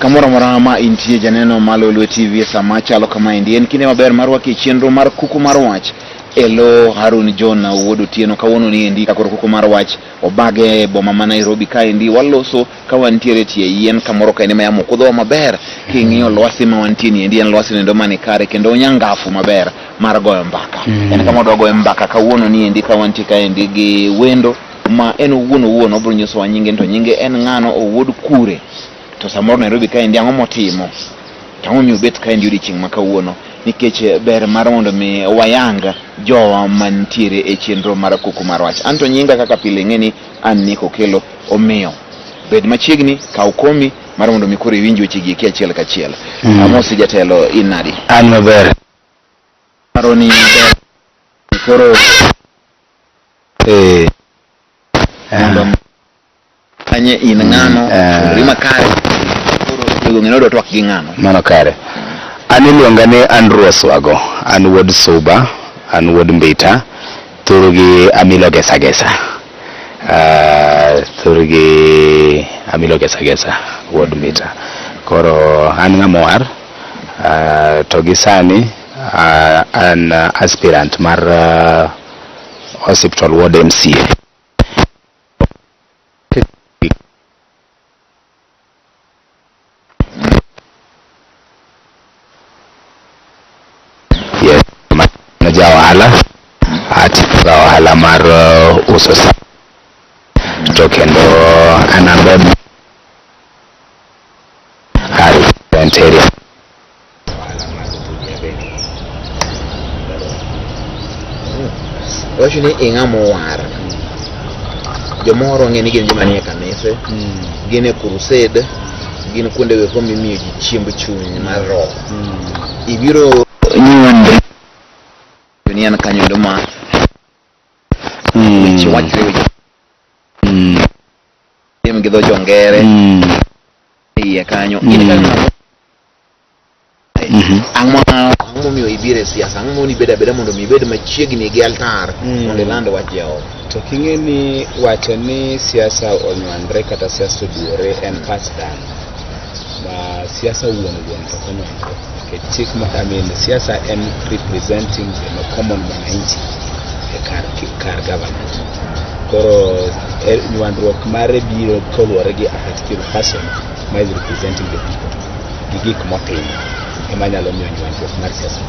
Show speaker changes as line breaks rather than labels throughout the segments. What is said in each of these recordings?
Kamora morama intie janeno ma Lolwe Tv sama chalo kama indi en kinde maber mar waki chenro mar Kuku Mar Wach elo Harun John wuod Otieno kawuono ni endi kakoro Kuku Mar Wach obage boma ma Nairobi ka endi waloso ka wantiere tie yien kamoro ka ene mayamo kudho maber king'iyo lwasi ma wantie ni endi en lwasi nendo mane kare kendo nyangafu maber mar goyo mbaka en kama dogo mbaka kawuono ni endi ka wantie ka endi gi wendo ma en owuon obro nyiso nyinge to nyinge en ng'ano owuod kure to samoro Nairobi ka endi ang'o motimo tang'o mi obet ka endi odiochieng' ma kawuono nikech ber mar mondo mi wayanga jowa mantiere e chenro mar Kuku Mar Wach. Anto nyinga kaka pile ng'eni an Niko Kelo omiyo bed machiegni kaw komi mar mondo mi koro iwinj wechegi achiel kachiel. Amosi jatelo inadi
an maber
maroni koro anye in ng'ano rima kare koro ng'eno do twak gi ng'ano
mano kare. An iluonga ni Andrew Oswago, an wuod Suba, an wuod Mbita, thurgi amilo gesa wuod Mbita. Koro an ng'amowar to gi sani an aspirant mar hospital ward MCA. Wahala mar uso to kendo anambe hari area
wacho ni ing'amo war jomoro ng'eni gin joma nie kanise gin e crusade gin kuonde weko mimiyo ji chiemb chuny mar roho ibiro nyuonde ni an kanyo ndo ma wachre weche gi dho jongere iye kanyo ang'o momiyo ibire siasa ang'o ni beda mondo mi bed machiegni gi altar mondo land wach Jehova
to king'e ni wacho ni siasa onywandre kata siasa oduore en pach dhano ma siasa wuon to konywandre ke chik ma siasa en representing the common mwananchi kar government. Koro nywandruok mare biro koluwore gi a particular person ma is representing the people gi gik motimo ema nyalo miyo nywandruok mar siasa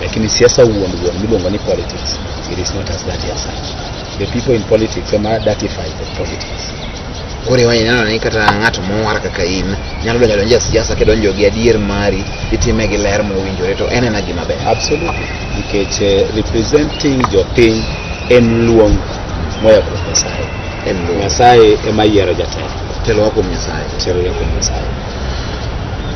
lakini siasa wuon miluongo ni politics, it is not as that as such. The people in politics ema datify the politics.
Kore wanya nana ni kata ng'ato mowar kaka in nyalo donjo siasa ke donjo gi adier mari itime gi ler mowinjore to en gima ber.
Absolutely. Nikech representing jopiny en luong moya kuom Nyasaye.
En luong.
Nyasaye ema yiero jatelo.
Telo kuom Nyasaye.
Telo kuom Nyasaye.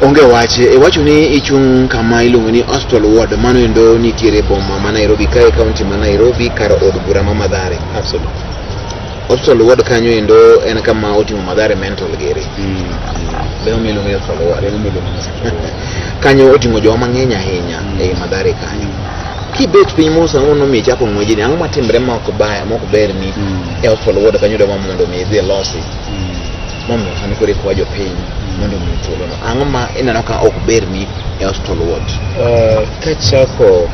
Onge wache wacho ni ichung' kama iluongo ni hospital ward mano endo nitiere boma ma Nairobi kae kaunti ma Nairobi kar od bura ma Mathare.
Absolutely.
Hospital ward kanyo endo en kama otimo Mathare mental gere. Leo miluongo ni hospital ward. Kanyo oting'o joma mang'eny ahinya e Mathare kanyo. Kibet piny Musa ngono mi chako ng'weji ni ang'o matimre ma ok ber ni e hospital ward kanyo dwa mondo mi dhi losi. Mondo sani kore kwa jopiny mondo mi thuolo no ang'o ma ineno ka ok ber ni e hospital ward.
Kachako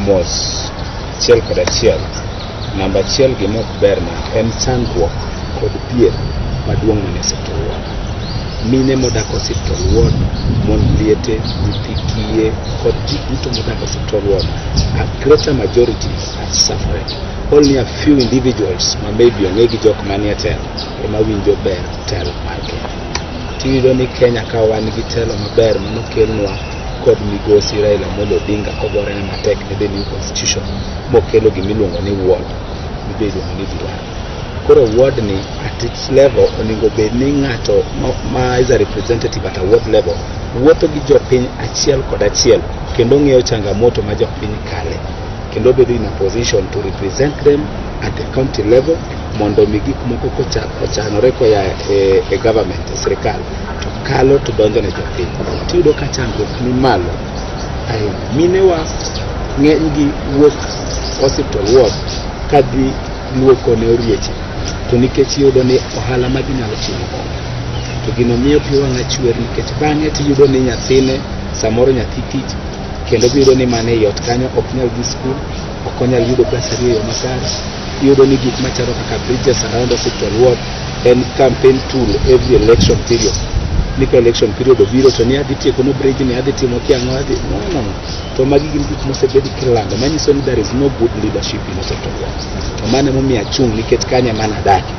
mos achiel kod achiel namba achiel gima ok ber na en chandruok kod thieth maduong' mane hospital ward. Mine modak hospital ward, mon liete, nyithi kiye kod ji duto modak hospital ward, a greater majority are suffering. Only a few individuals ma maybe onge gi jok manie telo ema winjo ber telo mar Kenya. Tiyudo ni Kenya ka wan gi telo maber manokelnwa kod migosi Raila Amolo Odinga kogore ne matek ne the new constitution mokelo gimiluongo ni ward mibedo ni dwaro. Koro ward ni at its level oningo bed ni ng'ato ma is a representative at a ward level wuotho gi jopiny achiel kod achiel kendo ng'eyo changamoto ma jopiny kale kendo bedo in a position to represent them at the county level mondo mi gik moko ochanore koya e government e sirikal to kalo to donjo ne jopiny. Tiyudo ka chandruok ni malo ahinya. Minewa ng'eny gi wuok hospital ward kadhi luoko ne orieche to nikech yudo ni ohala ma ginyalo timo to gino miyo pi wang'a chwer nikech bang'e tiyudo ni nyathine samoro nyathi tich kendo biyudo ni mane yot kanyo ok nyal dhi skul, ok onyal yudo pesa e yo makare. Iyudo ni gik machalo kaka bridges around hospital ward en campaign tool every election period. Nika election period obiro to ni adhi tieko no bridge ni adhi timo kiang'o adhi no. To magi gin gik mosebedi kilando manyiso ni there is no good leadership in hospital ward. To mane momiyo achung' nikech kanya mana adake.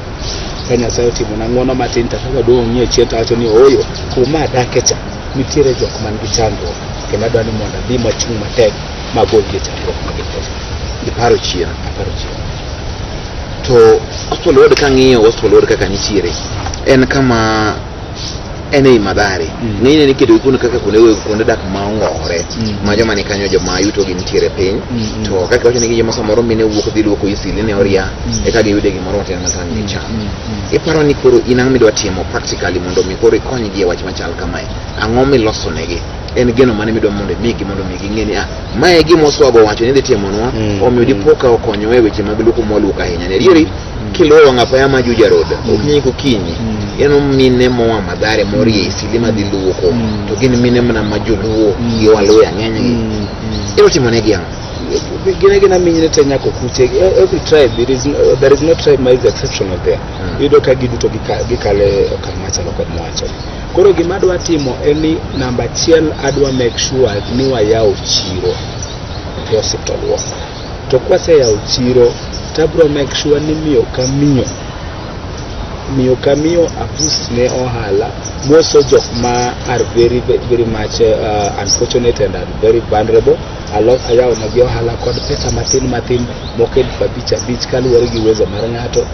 Kanya sayo timo na ng'wono matin takaga dong' ng'ie chien tawacho ni oyo kuma adake cha nitiere jok man gi chandruok kendo adwa ni mondo adhi machung' matek magol gi chandruok magiketo.
Iparo chien. To hospital ward kang'iyo hospital ward kaka nitiere en kama ene Madhare ng'enyne ni kedo kuno kaka kuonde dak maong'ore ma joma ni kanyo joma yuto gi nitiere piny to kaka wacho ni joma samoro mine wuok dhi luoko isili ne oria eka giyude gimoro matin matin ni cham. Iparo ni koro in ang' midwa timo practically mondo mi koro ikonygi e wach machal kamae, ang'o miloso negi? En geno mane midwa mondo migi ng'e ni mae gima oswago wacho ni dhi timonwa omiyo dipoka okonyo e weche mag luoko mwaluoko ahinya ne rieri kiluwo ng'apaya ma Juja Road okinyi kokinyi en mine moa Madhare morie isili madhi luoko to gin mine mana majoluo gi Waluya ng'enygi. Iro timonegi ang'o?
Gina minyne te nyako kuche. Every tribe there is no tribe ma is exceptional there. Yudo ka giduto gikale okang' machalo kod mwacho. Koro gima adwa timo en ni namba achiel adwa make sure ni wayawo chiro e hospital ward. To kwaseyawo chiro tabro make sure ni miyo ka miyo aboost ne ohala. Most of jok ma are very very much unfortunate and are very vulnerable. Ayawo negi ohala kod pesa matin mokel abich kaluwore gi uwezo mar ng'ato,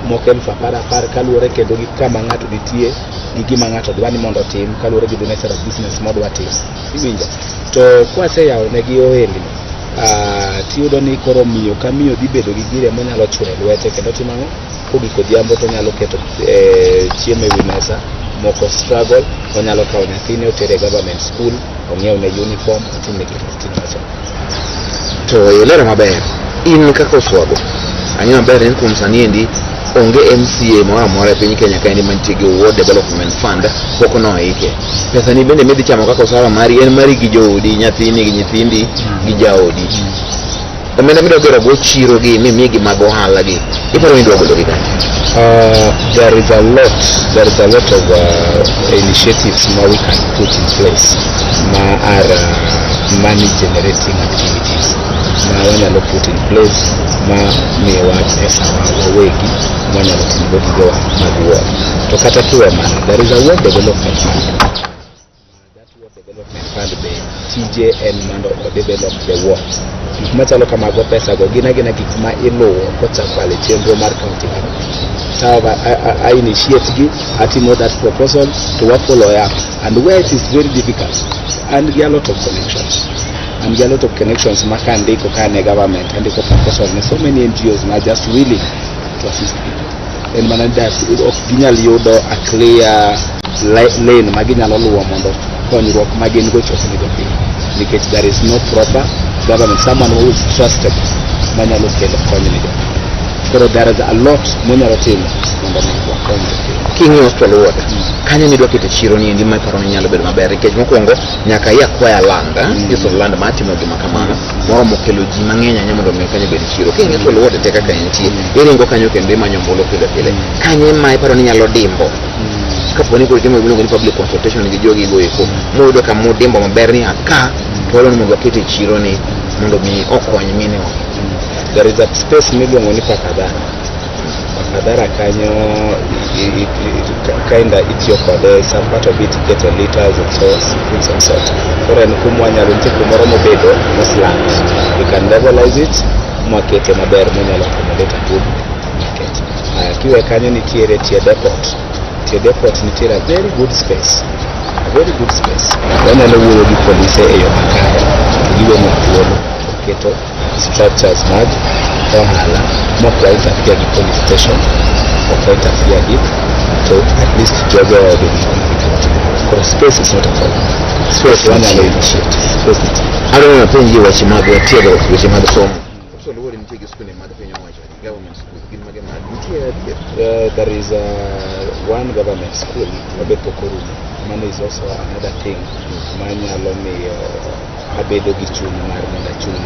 mokel apar kaluwore kendo gi kama ng'ato nitie gi gima ng'ato dwa ni mondo otim kaluwore gi the nature of business modwa tim. Iwinjo? To kwaseyawo negi ohelni tiyudo ni koro miyo ka miyo dhi bedo gi gire monyalo chwero lwete kendo timo ang'o? Kogik odhiambo to nyalo keto chiemo ewi mesa, moko struggle, onyalo kawo nyathine otere government school, ong'iew ne uniform, otimne gik matin.
To ilero maber, in kaka oswago ang'e maber en kuom sani endi onge MCA moro amora e piny Kenya kaendi mantie gi Ward Development Fund pok noike. Pesa ni bende midhi chamo kaka osara mari en mari gi joodi, nyathini gi nyithindi gi jaodi. Omenda midwa gero go chiro gi mimigi mag ohala gi iparo ni dwa golo gi kanye?
There is a lot of initiatives we can put in place ma are money generating activities ma wanyalo put in place ma miyowa pesa wawegi wanyalo timo gigo mag ward. To kata kiwe mana there is a ward development fund. That ward development fund be tije en mondo develop the ward. Gik machalo kamago pesa go gina gik ma iluwo kochakale chenro mar county government. I initiate gi atimo that proposal to work follow up and where it is very difficult and there are a lot of connections makandiko kane government and the proposal and so many NGOs are just willing to assist people and manada of ginyal yudo a clear lane maginyalo luwo mondo konyruok magin go chokni go piny because there is no proper government, someone who is trusted manyalo kelo konyni go. Pero there is a lot monyalo timo mondo wakony
king'io hospital ward kanya midwa kete chiro ni endi maparo ni nyalo bedo maber nikech mokwongo nyaka iakwaya land iso land matimo gima kamano moro mokelo ji mang'eny anya mondo mi kanyo bed chiro king'io hospital ward te kaka entie iringo kanyo kendo imanyo mbolo pile kanye ma iparo ni nyalo dimbo kaponi ko timo iluongo ni public consultation gi jogi go eko moyudo ka modimbo maber ni aka tolo ni mondo kete chiro ni mondo mi okony mine o.
There is a space miluongo ni Pakadara kanyo kinda itiyo kode, some part of it get liters and so things and sort. Kore ni kumwanyalo ntie kumoro mobedo moslant. We can levelize it, mwakete maber mwenyalo accommodate a good market. Kiwe kanyo nitiere tie depot. Tie depot nitiere a very good space. Wanyalo wuoyo gi polise eyo makare. Giwe mwapuolo. Keto structures mag ohala mok interfere gi police station ok interfere gi to at least jogo the for space is not a problem. Space wanyalo initiate.
I don't know penji weche mag tiego weche mag somo.
So
Lolwe nitie gi skunde mag piny owacho, government school, gin mage mag nitie?
There is one government school, Kolo. Mano is also another thing. Manyalo miyo abedo gi chuny mar mondo achung'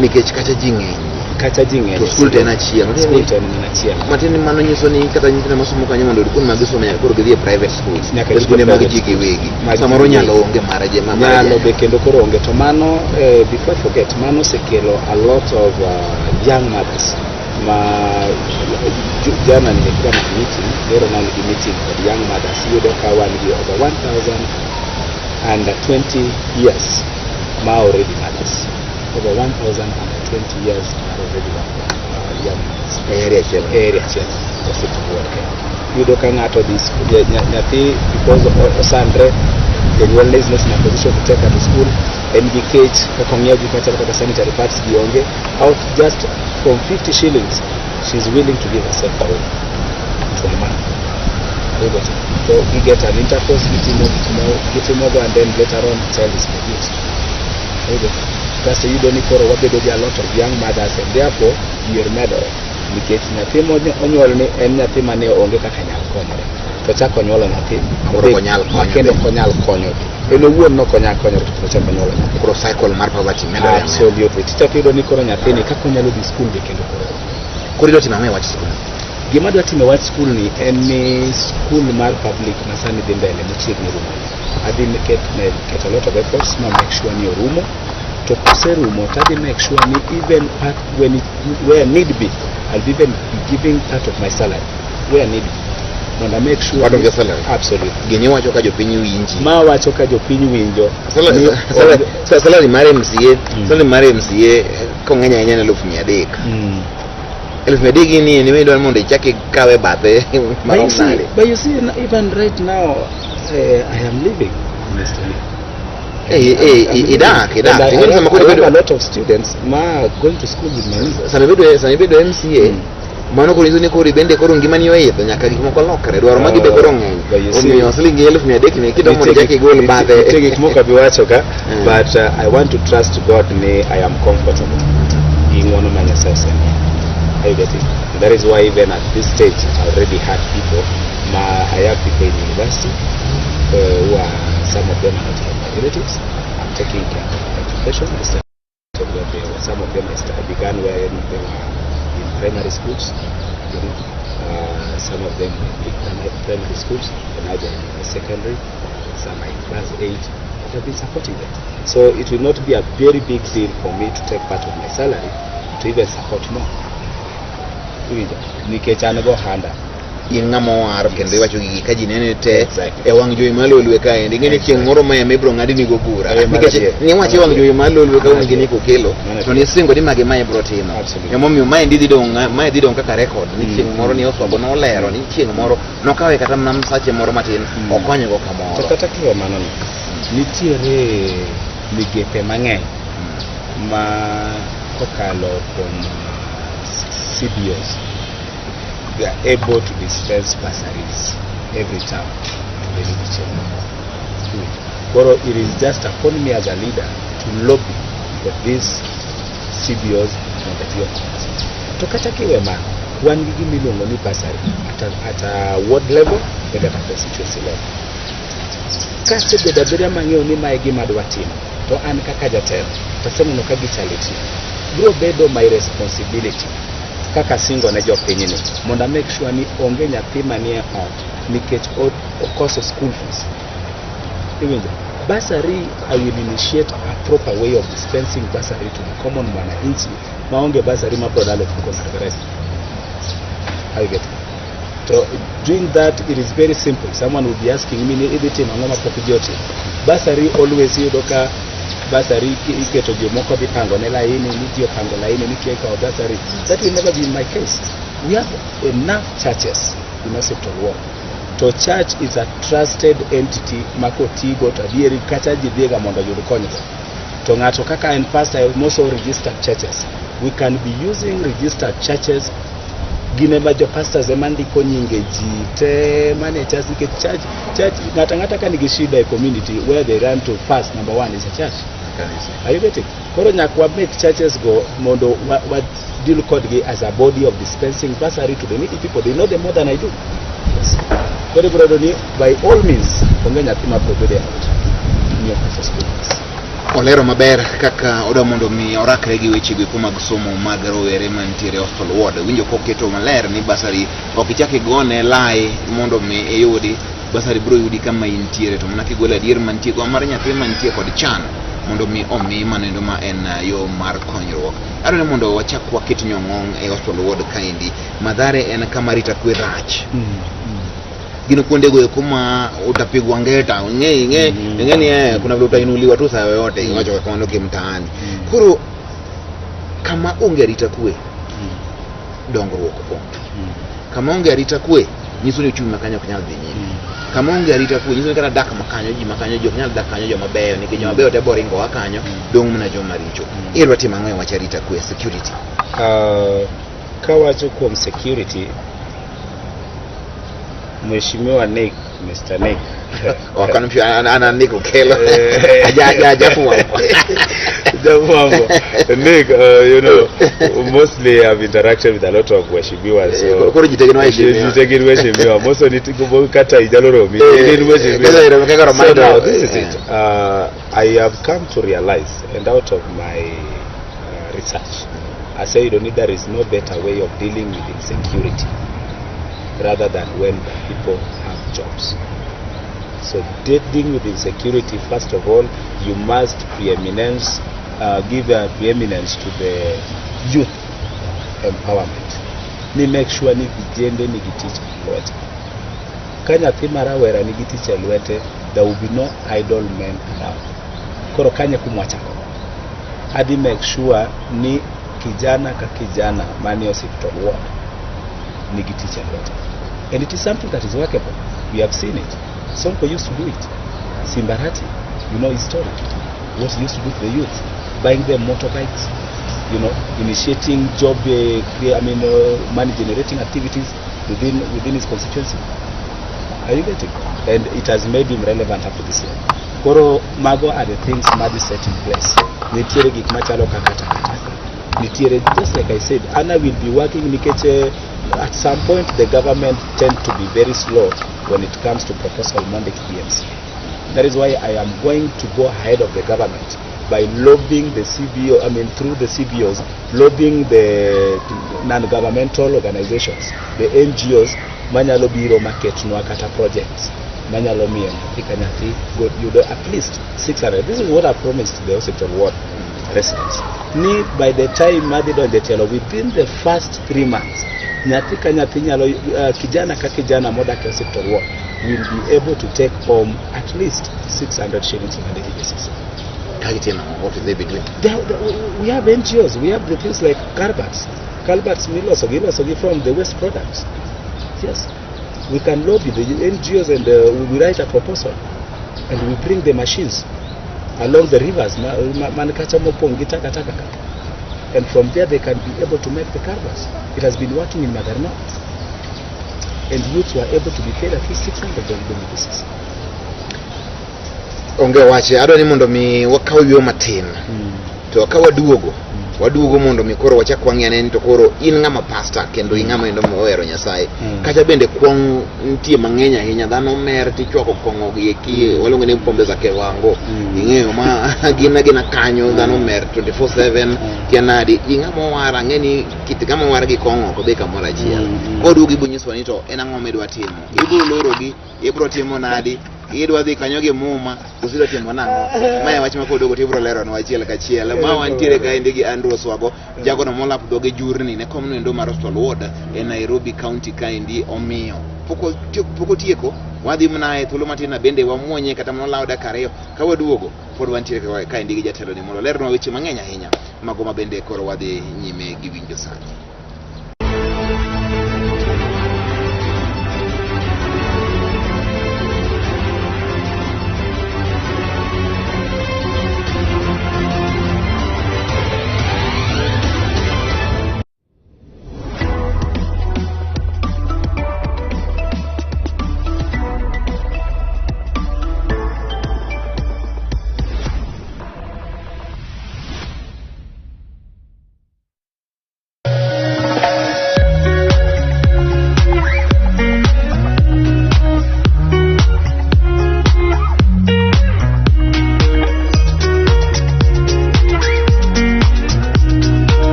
nikech kacha ji ng'eny.
Kacha ji ng'eny.
To skul ten achiel.
Skul ten en achiel.
Matin mano nyiso ni kata nyithindo masomo kanyo mondo kuond mag somo nyaka koro gidhi e private schools. Skunde mag ji giwegi. Samoro nyalo onge maraje
nyalo be kendo koro onge to mano before I forget, mano osekelo a lot of young mothers. Jana nimekuwa na meeting, leo na meeting for young mothers. Yudo kawa ni over 1,020 years ma already mothers. Over 1,020 years are already young mothers.
Area
check. Just to work. Yudo ka ng'ato this nyathi because of Osandre, the laziness in a position to take her to school, engage kakongea gik machalo kaka sanitary pads gionge, out just from 50 shillings she's willing to give herself away to a man. So we get an intercourse getting over, and then later on the child is produced. Because you don't need for what they do, a lot of young mothers, and therefore you're medal. Nikech nyathi onyuol ni en nyathi mane onge kaka nyal konyore. To chako nyuolo nyathi kendo konyal konyo. En owuon no konyal konyo to chako nyuolo nyathi.
Koro cycle mar poverty medore.
Absolutely. Ticha yudo ni koro nyathini kaka onyalo dhi skul be kendo koro.
Koro idwa timo ang'o e wach skul?
Gima dwa timo e wach skul ni en ni skul mar public ma sani dhi mbele machiegni rumo. Adhi keto a lot of efforts ma make sure ni orumo. To kuserumo, tadi make sure ni even part where need be, I'll even be giving part of my salary where need be. When I make sure
part of your salary?
Absolutely.
Gini wacho ka jopiny winji.
Ma wacho ka jopiny winjo.
Salary mar MCA, salary mar MCA kong'eny ahinya en 300,000. 300,000 ni idwaro mondo ichaki kawe bathe marom nade.
But you see, even right now, I am living honestly.
Idak.
I have a lot of students going to school with my niece.
Sama bedo MCA, mano koro ni koro bende koro ngimani oidho nyaka gik moko lokre. Dwaro magi be koro ng'eny. Omiyo siling 300,000 ni kido mondo chaki gol bathe.
Gik moko biwacho ka, but I want to trust God ni I am comfortable. Ing'wono ma Nyasaye osemiya. I get it. That is why even at this stage I already had people. I have people in university who are, some of them are not even my relatives. I'm taking care of their education. Some of them I began when they were in primary schools. Some of them in primary schools, and now they're in secondary. Some are in class 8. I've been supporting them. So it will not be a very big deal for me to take part of my salary to even support more. Nikech an go handa.
In ng'amo war kendo iwacho gigi ka ji nene te e wang' jowi mar Lolwe kae. Ing'e ni chieng' moro ma ibiro ng'adni go bura. Nikech ni wacho wang' jowi mar Lolwe ka onge ni kokelo. To ni singo ni mage ma ibiro timo. Emomiyo mae dhi dong kaka record ni chieng' moro ni oswago no olero ni chieng' moro nokawe kata mana sache moro matin okonyo go kamoro.
To kata kiwe mano ni nitiere migepe mang'eny ma kokalo kuom CBOs. We are able to dispense bursaries every term to the children. But it is just upon me as a leader to lobby for these CBOs and the TOs. To katakiwe man, one gigi milongo ni bursary at a ward level and at a constituency level. Kasi bedabeda mang'eyo ni mae gima adwa timo, to an kaka jatelo, tasemo no kagi chaliti. Bro bedo my responsibility. Kaka singo ne jopiny ni mondo make sure ni onge nyathi manie ot nikech okoso school fees. Even bursary, I will initiate a proper way of dispensing bursary to the common mwananchi. Maonge bursary maprodalo kuko na rest. I get it. So doing that, it is very simple. Someone will be asking me anything ngoma pokijoti. Bursary always yudoka bursary iketo jomoko dhi pango ne laini nitiyo pango laini nitie ka bursary. That will never be in my case. We have enough churches in our sector work. To church is a trusted entity makotigo to adieri kata jidhiega mondo yud konyruok. To ng'ato kaka en pastor also registered churches. We can be using registered churches. Gine ma jo pastors emandiko nyinge ji te managers ke church ngata ka nigi shida e community where they run to first, number one is a church. Are you getting? Koro nyakwa make churches go mondo what deal kodgi as a body of dispensing bursary to the needy people. They know them more than I do. Yes. Koro brother, by all means, onge nyathi ma probede out. New for schools.
Olero maber kaka oda mondo mi orakre gi weche go mag somo mag rowere mantiere hostel ward. Winjo koketo maler ni basari ok ichake gone lai mondo mi eyudi basari bro yudi kama intiere to mana kigwela adier mantie go mar nyathi mantie kod chan mondo mi omi manendo ma en yo mar konyruok. Adwaro ni mondo wachak waket nyong'ong e hostel ward kaendi. Madhare en kama rita kwe rach. Gino kuonde go kuma utapigwa ngeta ng'e ni kuna vile utainuliwa tu saa yote ingacho kwa ondoke mtaani. Kuro kama onge rita kwe dongruok onge. Kama onge rita kwe nyiso ni uchumi makanyo ok nyal dhi nyime. Kama onge rita kwe nyiso ni kata dak makanyo ji ok nyal dak kanyo joma beyo nikech joma beyo te boringo akanyo dong mana joma richo. Irwa timo ang'o wacha rita kwe security.
Kawacho kuom security Mheshimiwa Nick, Mr. Nick.
Wakanufia ana Nick Kolo. Ajafu
Nick, you know, mostly I've interacted with a lot of Mheshimiwa. So
koro jitegenwa
Mheshimiwa. Most of it kata ijaloro mi. So now this is it. I have come to realize, and out of my research, I say there is no better way of dealing with insecurity rather than when the people have jobs. So dealing with insecurity, first of all, you must give a preeminence to the youth empowerment. Ni make sure ni vijende ni giticha lwete. Kanya thimara wera ni giticha lwete, there will be no idle men around. Koro kanya kumwachako. Adi make sure ni kijana ka kijana mani hospital ward ni giticha lwete. And it is something that is workable. We have seen it. Sonko used to do it. Simbarati, you know his story. What he used to do to the youth, buying them motorbikes, you know, initiating job, money generating activities within his constituency. Are you getting? And it has made him relevant up to this year. Koro mago are the things Madi set in place. Nitiere gik machalo kakata. Nitiere, just like I said, Anna will be working Nikeche. At some point, the government tend to be very slow when it comes to proposal mandate PMC. That is why I am going to go ahead of the government by lobbying the CBO, through the CBOs, lobbying the non-governmental organizations, the NGOs, manyalo biro market nuakata projects, manyalo miyo nyathi you do at least 600. This is what I promised to the hospital ward residents. Ni by the time Madi don detelo, within the first 3 months, nyathi ka nyathi nyalo kijana ka kijana moda ke hospital ward will be able to take home at least 600 shillings on a daily basis.
What will they be doing?
We have NGOs. We have the things like Calverts Milosogi from the waste products. Yes, we can lobby the NGOs and we write a proposal and we bring the machines along the rivers. And from there they can be able to make the Calverts. It has been working in Magarna. And youths were able to be paid at least 600 on a daily basis.
Onge wache adwa ni mondo mi wakaw yo matin to wakaw waduogo mondo mi koro wachak wang'ane ni to koro in ng'ama pastor kendo ing'ama endo mohero Nyasaye kacha bende kwong nitie mang'eny ahinya dhano mer tichwako kong'o gi eki waluongo ni pombe za kewango ing'eyo ma gina kanyo dhano mer 24/7 kianadi ing'ama wara ng'eni kit kama wara gi kong'o ko be kamoro achiel koduogi bunyiso ni to en ang'o medwa timo ibro loro gi ibro timo nadi idwa dhi kanyo gi muma usiro timo nang'o mae wach ma kodogo tibro lero no achiel ka chiel ma wantiere ka indi gi Andrew Swago jago no molap doge jurni ne komno endo mar Hostel Ward e Nairobi County ka indi omiyo poko tieko wadhi mna e thuolo matin bende wamuonye kata mno law dakariyo ka waduogo pod wantiere ka indi gi jatelo ni mondo lero no weche mang'eny ahinya mago ma bende koro wadhi nyime gi winjo sani.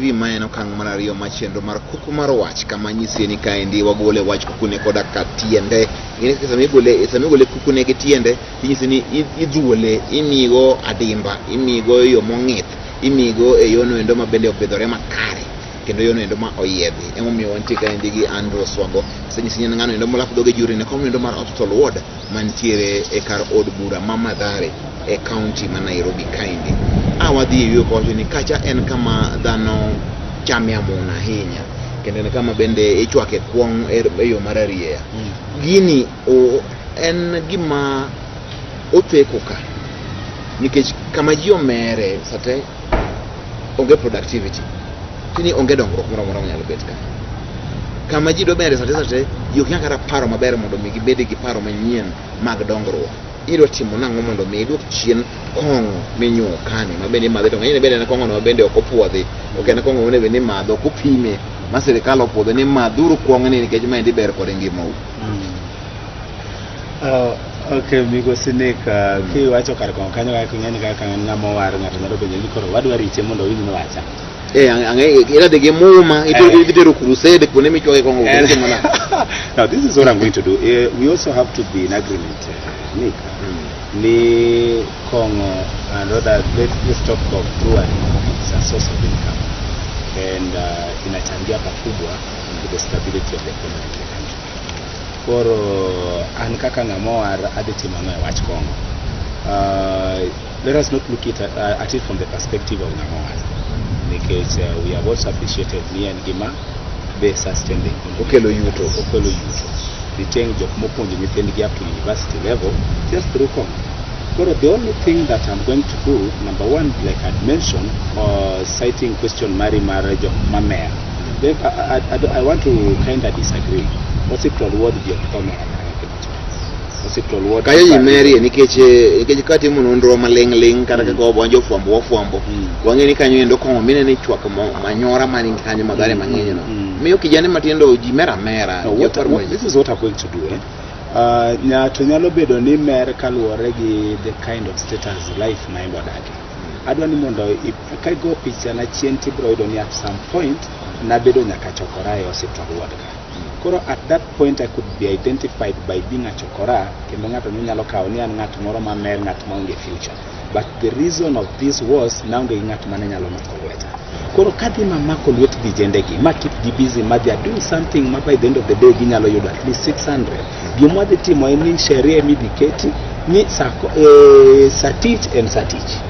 TV maen okang' mar ariyo mar chenro mar Kuku Mar Wach, kama nyisi ni kaendi wagole wach kukune koda ka tiende. Sama igole kukune gi tiende, nyisi ni idhuole, imigo adimba, imigo yo mong'ith, imigo e yono endo ma bende obedhore makare, kendo yono endo ma oyiedhi. Emomiyo wantie kaendi gi Andrew Swago, senyisi ni ng'ano endo molako dhoge juri ne kom endo mar Hospital Ward mantiere e kar od bura ma Mathare e county ma Nairobi kaendi. Wadhi yuo kocho ni kacha en kama dhano chame amuna ahinya, kendo en kama bende ichwake kuong' e yo mar ariya. Gini en gima otheko ka, nikech kama ji omere sate onge productivity, tini onge dongruok moro amora nyalo bet ka. Kama ji do bere sate ji ok nyal kata paro maber mondo mi gibed gi paro manyien mag dongruok. Idwa timo nang'o mondo mi idwok chien kong'o minyuo kani ma bende imadhe, to ng'enyne bende en kong'o no bende ok opuodhi, ok en kong'o mane bende imadho, ok opime ma sirikal opuodho ni madhuru kuong'ni nikech maendi ber kod ngimau.
Okay, migosi Nick, kiwacho kar kong'o kanyo kaka ing'eni kaka ng'ama war ng'ato nyalo bedo ni koro wadwa rite mondo winj no wacha.
Irade gi muma itero crusade kuone michwake kong'o.
Now this is what I'm going to do. We also have to be in agreement, Nick. Ni Kongo and rather let's talk of brewery. It's a source of income and inachangia pakubwa to the stability of the economy of the country. For ankaka ngamoar adetimo ng'e wach Kongo. Let us not look at it from the perspective of ngamoar, because we have also appreciated ni and gima be sustain the economy. Okelo yuto. Retain jok mopuonjo nyithindgi up to university level just through Kongo. So the only thing that I'm going to do, number one, like I mentioned, citing question Mari Marajo Mamea. Then I want to kind of disagree. What's it called? What did you come What's it called? What
Kaya Mary nikeche kati munondro maleng kata kako bonjo fuambo. Wangeni kanyo endo Kongo mine ni chwaka manyora mani kanyo magare mang'eny no. Miyo kijane matiendo jimera mera.
This is what I'm going to do. Nyato nyalo bedo ni mer kaluwore gi the kind of status life na imbo dagi. Adwa ni mondo ka go picha na chien tibro yudo ni at some point na bedo nyaka chokora e Hospital Ward ka. Koro at that point I could be identified by being a chokora, kendo ng'ato nyalo kawo ni an ng'at moro ma mer, ng'at ma onge future. But the reason of this was naonge ng'at mane nyalo mako lweta. Koro kadhi mamako lwet vijendegi ma keep gi busy ma they are doing something ma by the end of the day ginyalo yudo at least 600. Gima dhi timo en ni sheria midiketi ni satich and satich.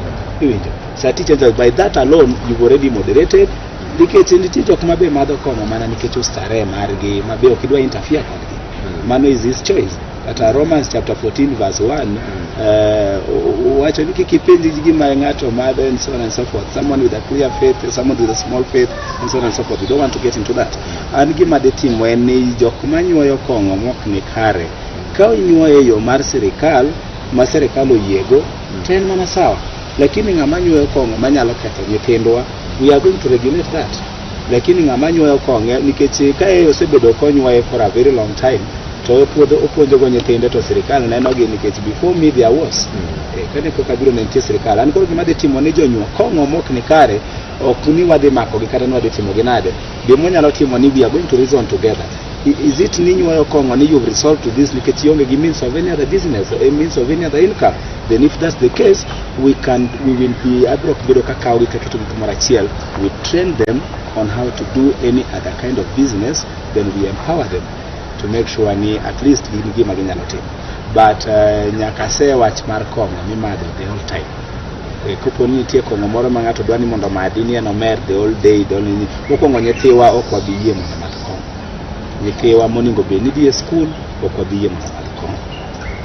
Satich and by that alone you've already moderated. Nikech nitie jok mabe madho Kongo mana nikech ustare margi mabe ok idwa interfere kodgi. Mano is his choice. Kata Romans chapter 14 verse 1 wacho ni kipenji gima ng'ato madho and so on and so forth. Someone with a clear faith, someone with a small faith, and so on and so forth. We don't want to get into that. And gima de timo en ni jok manyuoyo Kongo mok ni kare. Ka inyuoyo yo mar sirikal ma sirikal oyiego ten mana sawa. Lakini ng'ama nyuoyo Kongo manyalo ketho nyithindwa, we are going to regulate that. Lakini ng'ama nyuoyo Kongo nikech ka osebedo konyuoye for a very long time, to opuonjo go nyithinde to sirikal neno gi nikech before me there was. Kane ko kabiro ne nitie sirikal. An koro gima de timo ne jonyuo Kongo mok ni kare ok ni wadhi mako gi kata nwadhi timo gi nade. Gima nyalo timo ni we are going to reason together. Is it ni nyuoyo Kongo ni you've resolved to this nikech yonge gi means of any other business, a means of any other income? Then if that's the case, we will be able to bedo kakao gi keto gi kumara chiel. We train them on how to do any other kind of business, then we empower them to make sure ni at least gima ginyalo timo. But nyaka se wach mar Kongo ni madho the whole time. Kopo ni nitie Kongo moro ma ng'ato dwani mondo madhi ni eno mer the whole day doni mokwongo nyithiwa ok wabi yie mondo madh Kongo. Nyithiwa moningo be ni dhi school ok wabi yie mondo madh Kongo.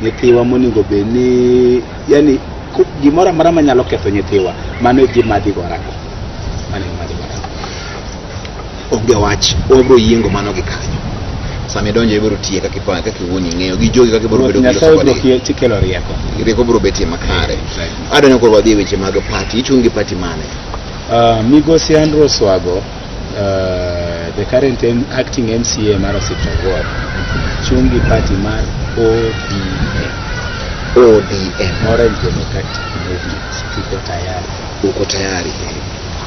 Nyithiwa moningo be ni yani gimoro amora manyalo ketho nyithiwa mano e gima dhi gorako. Mano e gima dhi gorako.
Onge wach obro yiengo mano gi kanyo. Sami donje ibiro tie kaka ipa kaka iwuoni ng'eyo gi jogi kaka ibiro bedo gi
loso kodgi tikelo rieko.
Rieko biro betie makare. Adonyo koro wadhi weche mag party. Ichungi party mane?
Migosi Andrew Swago, the current acting MCA mar Hospital Ward, chungi party mar ODM. Orange Democratic Movement. Uko tayari?
Uko tayari.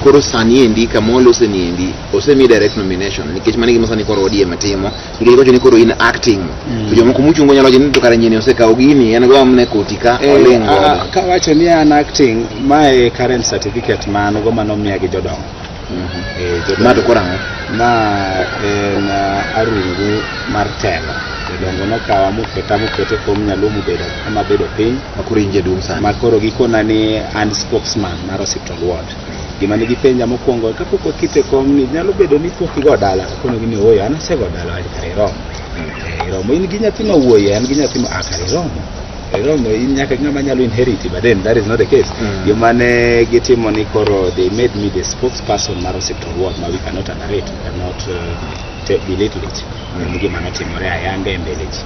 koro sani endi kamolo seniendi osemi direct nomination nikech mane gima sani koro ODM matimo nikech kocho ni koro in acting to jomoko muchungo nyalo jeni to kare nyene osekawo gini en go amne kotika olengo
ka wacho ni an acting my current certificate man go manomiya gi jodongo
ma to korango
ma en arungu mar telo jodongo nokawa mokete kom nyalo mubedo kama bedo piny
makoro inje dum sana
makoro gikona ni and spokesman mar hospital ward gima nigi penja mokwongo kapok wakite kom ni nyalo bedo ni pok igo dala kono gini oyo an asego dala kare romo in gi nyathi ma wuoyi an gi nyathi ma kare romo in nyaka ngama nyalo inherit but then that is not the case gima ne gitimo ni koro they made me the spokesperson mar hospital ward ma we cannot narrate, we cannot belittle it gima notimore ayanga e mbele ji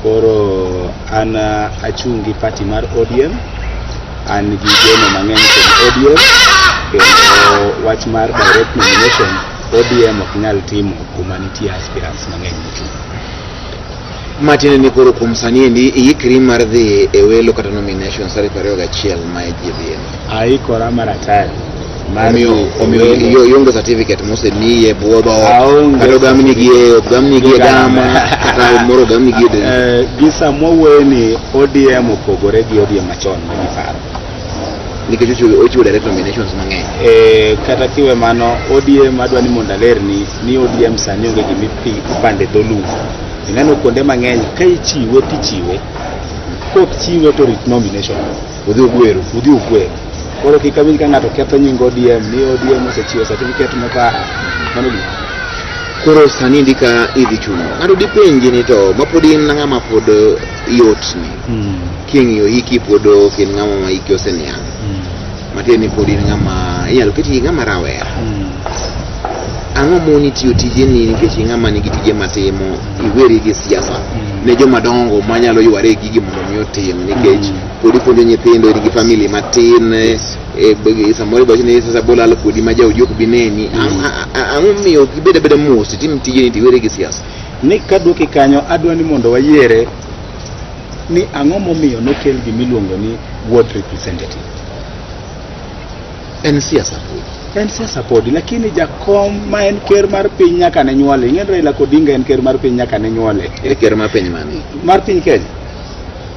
koro an achungi party mar ODM an gi geno mang'eny kuom ODM kendo wach mar direct nomination ODM ok nyal timo kuma nitie aspirants mang'eny mochung'
Martin ni koro kuom sani endi ikri mar dhi e welo kata nomination sari 21 ma EGBN
aikora maratari
omiyo yongo certificate mose ni e buodo kata gamni gie gama kata moro gamni gie
gisa moweni ODM opogore gi ODM machon ma paro
nikech ochiwo direct nominations mang'eny
kata kiwe mano ODM adwa ni mondo aler ni ODM sani onge gimi pande dholu ineno kuonde mang'eny ka ichiwe tichiwe kok chiwe to rit nomination
udhi ugwero
koro kikawinj ka ng'ato ketho nying ODM ni ODM osechiwo certificate maka mano gi
koro sani ndika idhi chuno ng'ato dipenji ni to mapod in ng'ama pod yot ni king'iyo hiki pod kin ng'ama ma hiki oseniang' matiende ni pod in ng'ama inyalo keti ng'ama rawera ang'o moni tiyo tijeni nikech ng'ama nigi tije matimo iweri gi siasa ne joma dongo manyalo yware gigi mondo mi otim nikech pod ipuonjo nyithindo nigi family matin samoro bach ni sasa bolal kodi ma jaodi ok bineni ang'o miyo gibeda beda mos tim tijeni tiweri gi siasa
ni kaduoki kanyo adwa ni mondo wayiere ni ang'o momiyo nokel gimiluongo ni ward representative
en siasa
pod lakini jakom ma en ker mar piny nyaka ne nyuole ing'en Raila Odinga en ker mar piny nyaka ne nyuole
ker mar piny mane
mar piny Kenya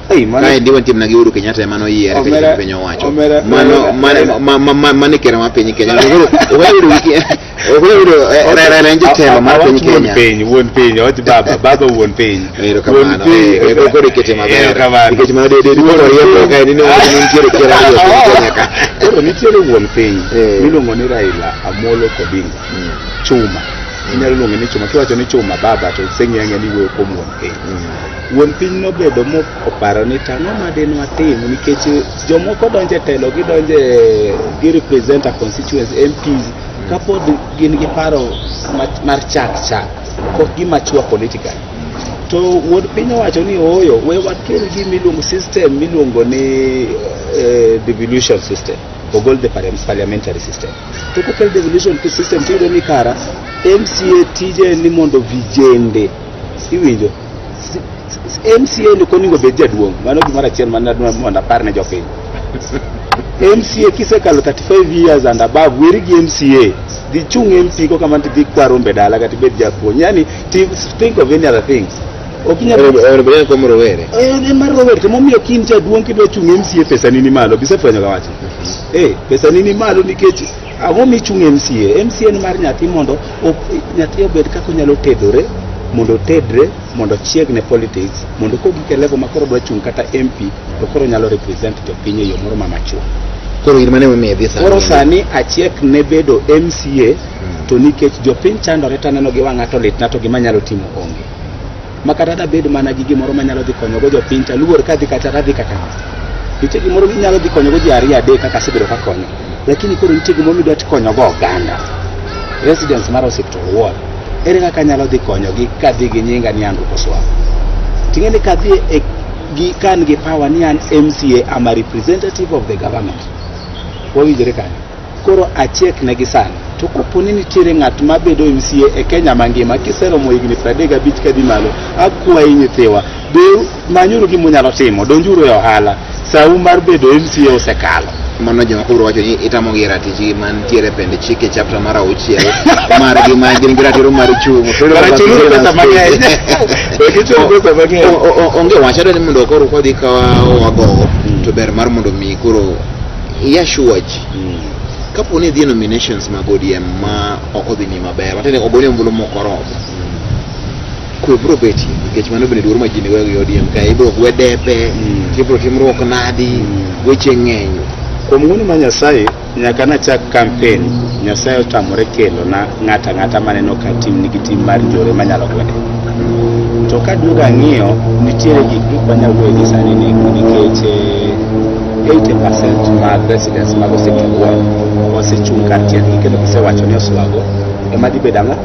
kae ndiwa timna gi Uhuru Kenyatta emano yiere kenya piny owacho mane ker mar piny Kenya Raila en jatelo mar piny Kenya
wuon piny ot baba wuon piny
koro ikete maber nikech mano duoro rieko kae ni nitiere ker ariyo piny Kenya ka
koro nitiere wuon piny miluongo ni Raila Amolo Odinga Chuma inyalo luonge ni Chuma kiwacho ni Chuma baba to seng'enge ni wuoyo kuom wuon piny wuon piny nobedo moparo ni tang'o madeno atimo nikech jomoko donje e telo gi represent a constituency MPs kapod gin gi paro mar chak kok gima chua political to wuon piny owacho ni oyo we wakel gi miluongo system miluongo ni devolution system ogol the parliamentary system to kokel devolution system tiyudo ni kara MCA tije ni mondo vijende iwinjo MCA ni koningo bed jaduong' mano gimoro achiel mondo apar ne jopiny MCA kisekalo 35 years and above weri gi MCA dhi chung' MP ko kama dhi kwaro rombe dala kata bed japuonj yani think of any other things
okinyalo komo rowere
mar rowere to momiyo kin jaduong' kidwa chung' MCA pesa nini malo bisefwenyo kawacho pesa nini malo nikech ang'o michung' MCA ni mar nyathi mondo nyathi obed kaka onyalo tedore mondo tedre mondo chiegne politics mondo kogike level makoro dwa chung' kata MP to koro nyalo represent jopiny e yo moro mamachwo
koro in mane mimiye dhi sani
koro sani achiek ne bedo MCA to nikech jopiny chandore taneno gi wang'ato litna to gima nyalo timo onge makata da bedo mana gi gimoro manyalo dhi konyogo jopiny taluor kadhi kata radhi kaka nitie gimoro ginyalo dhi konyogo ji 2-3 kaka sebedo ka konyo lakini koro nitie gimoro midwa konyogo oganda residents mar hospital ward ere kaka nyalo dhi konyogi kadhi gi nyinga ni Andrew Koswa ting'e ni kadhi gi kan gi power ni an MCA am a representative of the government wawinjore kanyo koro achiek ne gi sani to koponi nitiere ng'at mabedo MCA e Kenya mangima kiseromo higni 35 kadhi malo akwayi nyithiwa be manyuru gi munyalo timo donjuru e ohala sau mar bedo MCA osekalo
mano joma koro wacho ni itamo gi ratich mantiere pende chike chapter mar 6 mar gi ma gin ratiro mar chung onge wacho ni mondo koro kodhi ka wagogo to ber mar mondo mi koro yashuoch kapo ni dhi nominations mag ODM ma ok odhi ni maber watene ogone ombulu mokoro ko bro beti nikech mano bende dwaro ma ji ne weyo ODM ka ibro wedepe ibro timruok nadi weche ng'eny
kuom ng'uno ma Nyasaye nyaka na chak campaign Nyasaye otamore kelo na ng'ata maneno ka tim nigi tim mar jore manyalo gwede to ka duoga ng'iyo nitiere gik manyawuoyo gi sani nikech 80% mag residents mag Osiptal Ward osechung' kar tiendgi kendo gisewacho ni oswago ema dhi bedo ang'o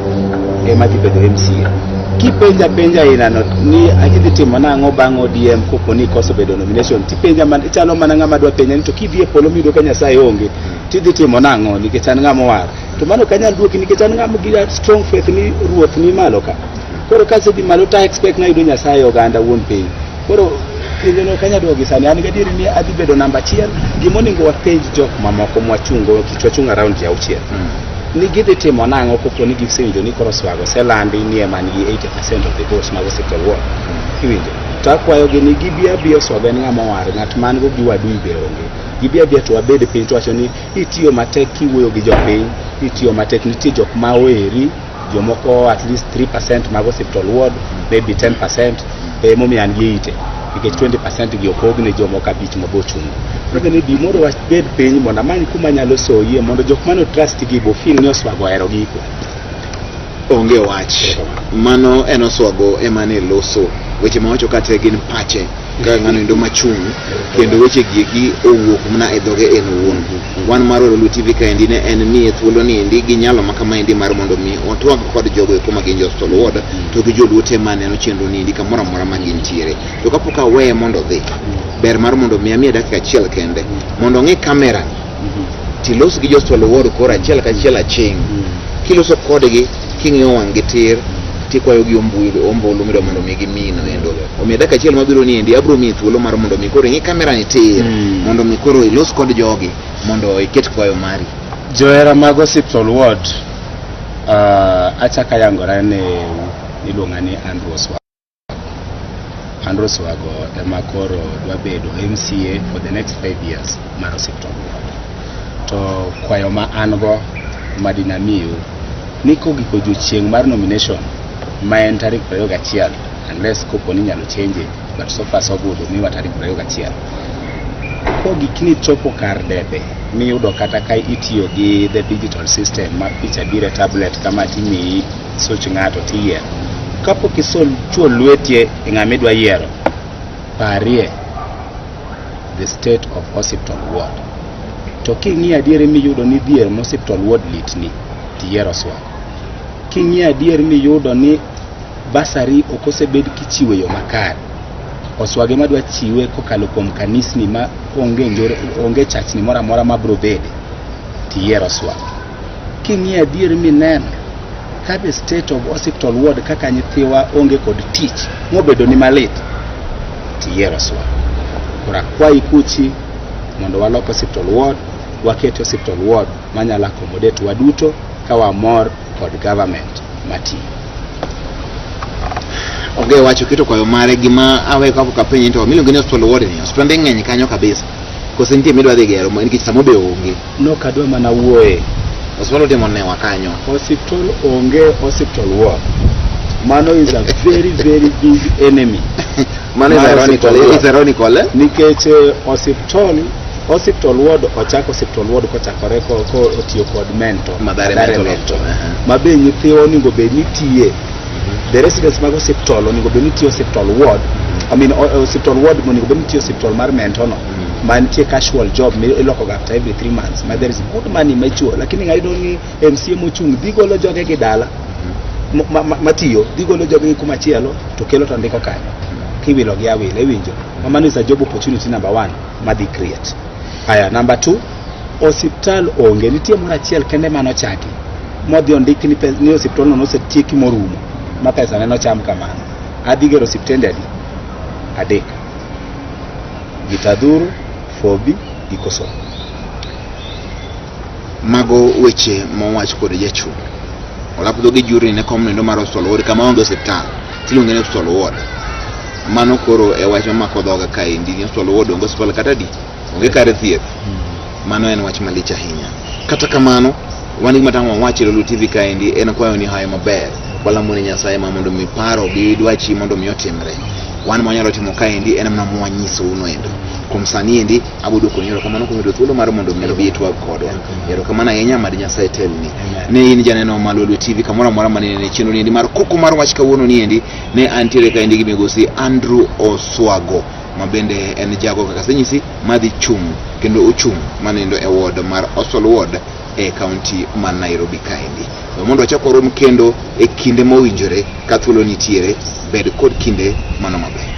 ema dhi bedo MCA kipenja inano ni agidhi timo nang'o bang' ODM kopo ni koso bedo nomination tipenja man chalo mana ng'ama dwa penja ni to kidhi e polo mido ka Nyasaye onge tidhi timo nang'o nikech an ng'ama war to mano kanyal duoki nikech an ng'ama gi strong faith ni ruoth ni malo ka koro ka sedhi malo ta expect na yudo Nyasaye oganda wuon piny koro no kanya duogi sani an gadieri ni adhi bedo namba 1 gimoningo wapenj jok mamoko mwachungo kichwachung around ya 6 ni gidhi timo nang'o kopo ni gisewinjo ni koro swago selandi ni ema nigi 80% of the votes mag Osiptal Ward iwinjo to akwayo gi ni gibia swago en ng'ama war ng'at man go giwadu be onge gibia to wabed piny to wacho ni itiyo matek kiwuoyo gi jopiny itiyo matek nitie jok ma weri jomoko at least 3% mag Osiptal Ward maybe 10% momi an gi ite nikech 20% gi opogne jomoko abich mabochung kendo ni bi moro wabed piny mondo amany kuma nyalo soyie mondo jok mano trust gi bo feel ni oswago ero giko
onge wach mano en oswago emane loso weche ma wacho kate gin pache ka ng'ano ndo machung kendo weche gi owuok mna e dhoge en wuon wan mar Lolwe TV ka endi ne en mi thuolo ni endi gi nyalo makama endi mar mondo mi otwag kod jogo kuma gin Osiptal Ward to gi joluote mane no chenro ni endi kamoro amora ma gin tiere to kapok awe mondo dhi ber mar mondo mi dakika achiel kende mondo ng'i kamera tilos gi Osiptal Ward kora achiel ka achiel aching kiloso kodgi king'iyo wang' gi tir tikwayo gi ombulu mido mondo mi gimino endo omiyo dakika achiel mabiro ni endi abro mi thuolo mar mondo mi koro ng'i kamera ni tir mondo mi koro ilos kod jogi mondo iket kwayo mari
johera mag Osiptal Ward achaka yangora ne iluonga ni Andrew Swago ema koro dwa bedo MCA for the next 5 years mar Osiptal Ward to kwayo ma an go madinamiyo niko giko chieng mar nomination ma en tarik 21 unless kopo ni nyalo change but so far so good mi tarik 21 ko gikni chopo kar debe mi yudo kata kai itiyo gi the digital system ma picha dire tablet kama timi search ng'ato tiye kapo kisol chuo lwetie ng'ama dwa yiero parie the state of Osiptal Ward to king'i adiere mi yudo ni dhier mo Osiptal Ward litni tiyiero Swago king'i adier mi yudo ni basari okosebed kichiwe yo makare Oswage madwa chiwe kokalo kuom kanisni ma onge chachni mora mora mabro bede tiyiero Swago king'i adier mi neno ka the state of Osiptal Ward kaka nyithiwa onge kod tich mobedo ni malit tiyiero Swago kora kwai kuchi mondo walok Osiptal Ward waket Osiptal Ward manyala accommodate waduto ka wamor kod government mati
onge wacho kito kwayo mare gima awe kapo kapenyi to miluongo ni Osiptal Ward ni hospitande ng'eny kanyo kabisa kose nitie midwa dhi gero nikech samo be onge
no kadwa mana wuoye
hospital timo ne wakanyo
hospital onge Osiptal Ward mano is a very very big enemy
mano is ironical
nikech Osiptal Ward ochako Osiptal Ward kochakore ko otiyo kod mentor
madare
mabe nyithiwa oningo be nitie the residents mag Osiptal oningo be nitie Osiptal Ward Osiptal Ward oningo be nitie Osiptal mar mentor no mantie casual job mi iloko after every 3 months but there is good money machuo lakini ng'ayudo ni MCA mochung dhi golo joge gi dala matiyo dhi golo joge kuma chielo to kelo to ndiko kanyo kiwilo gi awile winjo mano is a job opportunity number 1 madhi create aya number 2 Osiptal onge nitie moro achiel kende mano chaki modhi ondik ni Osiptal no osetieki morumo ma pesa ne no cham kamano adhi gero osiptende adek Gitadhuru Fobi Ikoso
mago weche mowach kod jachung. Olapdo gi juri ne kom nendo mar Hospital Ward kama onge osiptal tiluonge ni Hospital Ward. Mano koro e wach mamako dhoga ka indi ni Hospital Ward onge hospital kata di onge kar thieth. Mano en wach malich ahinya. Kata kamano wan gima tang' wawacho Lolwe TV ka indi en kwayo ni hayo maber. Walamo ni Nyasaye ma mondo mi paro gi dwachi mondo mi otimre. Wan manyalo timo ka indi en mana mwanyiso uno endo. Kuom sani endi abudo konyoro kamano kuom thuolo mar mondo mi bi twag kodwa. Yero kamano ahinya mad Nyasaye telni. Ne in janeno mar Lolwe TV kamoro amora mane ne chenro endi mar Kuku Mar Wach kawuono ni endi ne antiere ka endi gi migosi Andrew Oswago mabende en jago kaka senyisi madhi chung kendo ochung manendo e ward mar Hospital Ward e county ma Nairobi kaendi. Mondo achako rom kendo e kinde mowinjore ka thuolo nitiere bed kod kinde mano maber.